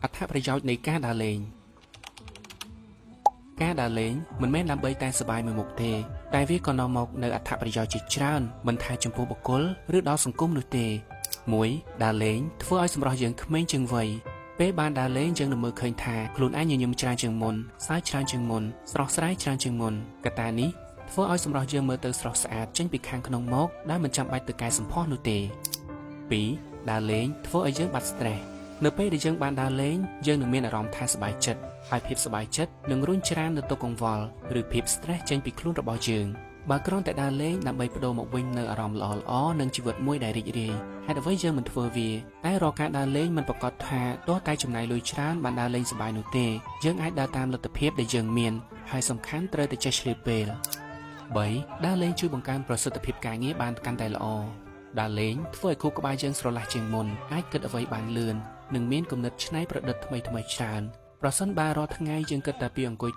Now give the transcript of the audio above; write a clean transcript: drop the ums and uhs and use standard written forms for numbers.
អត្ថប្រយោជន៍នៃការដើរលេងការដើរលេងមិនមែនដើម្បីតែសប្បាយមួយមុខទេតែវាក៏នាំមកនូវអត្ថប្រយោជន៍ជាច្រើនមិនថាចំពោះបុគ្គលឬដល់សង្គមនោះទេ 1. ដើរលេងធ្វើឲ្យសម្រស់យើងក្មេងជាងវ័យពេលបានដើរលេងយើងនឹងមើលឃើញថាខ្លួនឯងញញឹមច្រើនជាងមុនសើចច្រើនជាងមុនស្រស់ស្រាយច្រើនជាងមុនកត្តានេះធ្វើឲ្យសម្រស់យើងមើលទៅស្រស់ស្អាតចេញពីខាងក្នុងមកដែលមិនចាំបាច់ទៅកែសម្ផស្សនោះទេ 2. ដើរលេងធ្វើឲ្យយើងបាត់ stress នៅពេលដែលយើងបានដើរលេងយើងនឹងមានអារម្មណ៍ថាសប្បាយចិត្តហើយភាពសប្បាយចិត្តនឹងរុញច្រាននៅទុក្ខកង្វល់ឬភាព stress ចេញពីខ្លួនរបស់យើងបើគ្រាន់តែដើរលេងដើម្បីបដូរមកវិញនូវអារម្មណ៍ល្អៗនិងជីវិតមួយដែលរីករាយហេតុអ្វីយើងមិនធ្វើវាតែរាល់ការដើរលេងមិនប្រកាសថាទោះតែចំណាយលុយច្រើនបានដើរលេងសប្បាយនោះទេយើងអាចដើរតាមលទ្ធភាពដែលយើងមានហើយសំខាន់ត្រូវតែចេះឆ្លៀតពេល 3. ដើរលេងជួយបង្កើនប្រសិទ្ធភាពការងារបានកាន់តែល្អដើរលេងធ្វើឲ្យខួរក្បាលយើងស្រឡះជាងមុនអាចគិតអ្វីបានលឿននិងមានគំនិតច្នៃប្រឌិតថ្មីៗច្រើនប្រសិនបើរាល់ថ្ងៃយើងគិតតែពីអង្គុយ